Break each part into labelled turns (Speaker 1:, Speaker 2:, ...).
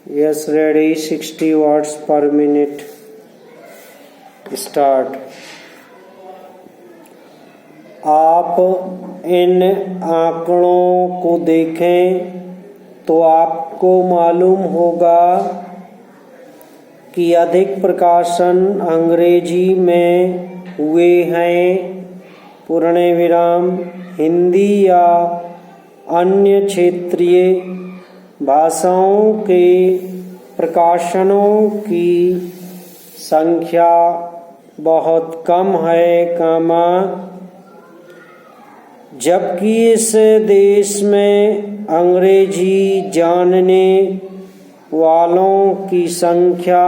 Speaker 1: Yes, ready. 60 watts per minute. Start. आप इन आंकड़ों को देखें तो आपको मालूम होगा कि अधिक प्रकाशन अंग्रेजी में हुए हैं, पूर्ण विराम हिंदी या अन्य क्षेत्रीय भाषाओं के प्रकाशनों की संख्या बहुत कम है, जबकि इस देश में अंग्रेजी जानने वालों की संख्या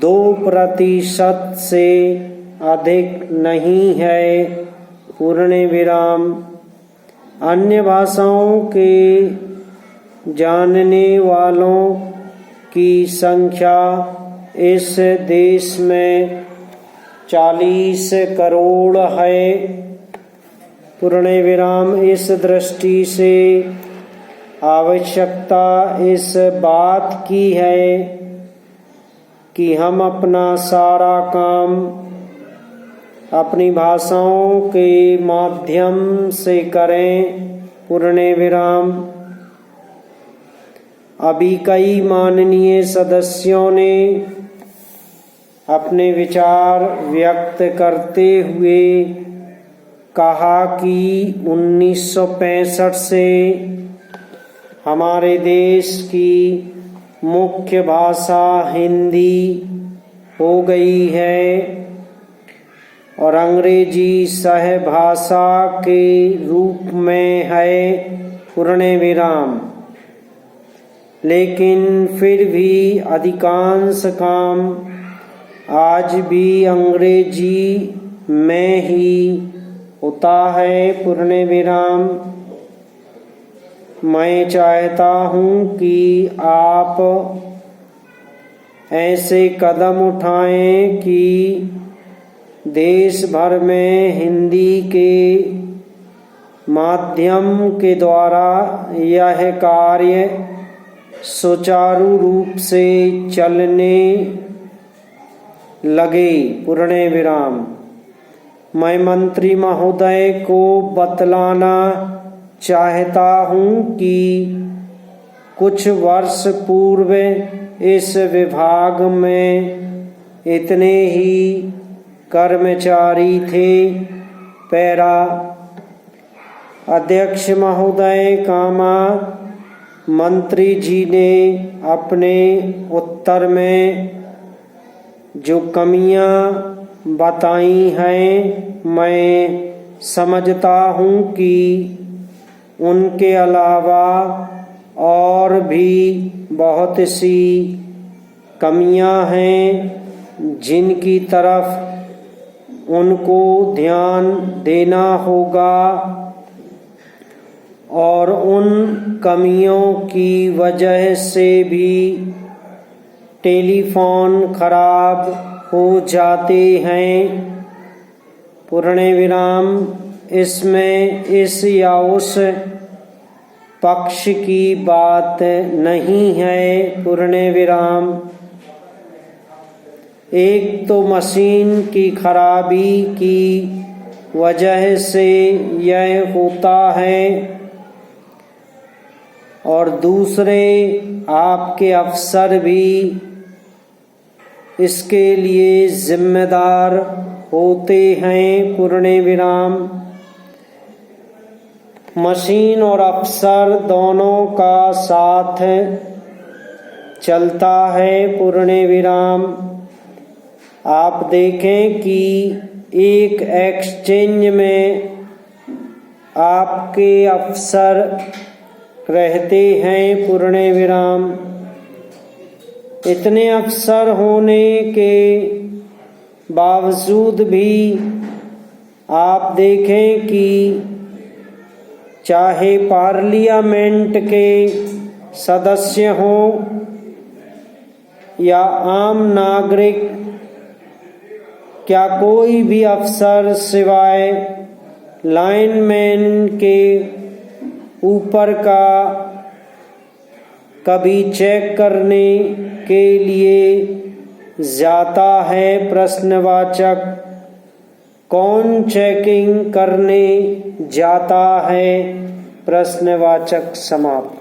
Speaker 1: 2% से अधिक नहीं है, पूर्ण विराम अन्य भाषाओं के जानने वालों की संख्या इस देश में 40 करोड़ है, पूर्ण विराम इस दृष्टि से आवश्यकता इस बात की है कि हम अपना सारा काम अपनी भाषाओं के माध्यम से करें, पूर्ण विराम अभी कई माननीय सदस्यों ने अपने विचार व्यक्त करते हुए कहा कि 1965 से हमारे देश की मुख्य भाषा हिंदी हो गई है और अंग्रेजी सहभाषा के रूप में है, पूर्ण विराम लेकिन फिर भी अधिकांश काम आज भी अंग्रेजी में ही होता है, पूर्ण विराम मैं चाहता हूँ कि आप ऐसे कदम उठाएं कि देश भर में हिंदी के माध्यम के द्वारा यह कार्य सुचारू रूप से चलने लगे, पूर्ण विराम मैं मंत्री महोदय को बतलाना चाहता हूँ कि कुछ वर्ष पूर्व इस विभाग में इतने ही कर्मचारी थे, पैरा अध्यक्ष महोदय मंत्री जी ने अपने उत्तर में जो कमियां बताई हैं मैं समझता हूँ कि उनके अलावा और भी बहुत सी कमियां हैं जिनकी तरफ उनको ध्यान देना होगा और उन कमियों की वजह से भी टेलीफोन खराब हो जाते हैं, पूर्ण विराम इसमें इस या उस पक्ष की बात नहीं है, पूर्ण विराम एक तो मशीन की खराबी की वजह से यह होता है और दूसरे आपके अफसर भी इसके लिए जिम्मेदार होते हैं, पूर्ण विराम मशीन और अफसर दोनों का साथ चलता है, पूर्ण विराम आप देखें कि एक एक्सचेंज में आपके अफसर रहते हैं, पूर्ण विराम इतने अफसर होने के बावजूद भी आप देखें कि चाहे पार्लियामेंट के सदस्य हों या आम नागरिक, क्या कोई भी अफसर सिवाय लाइनमैन के ऊपर का कभी चेक करने के लिए जाता है प्रश्नवाचक, कौन चेकिंग करने जाता है प्रश्नवाचक समाप्त।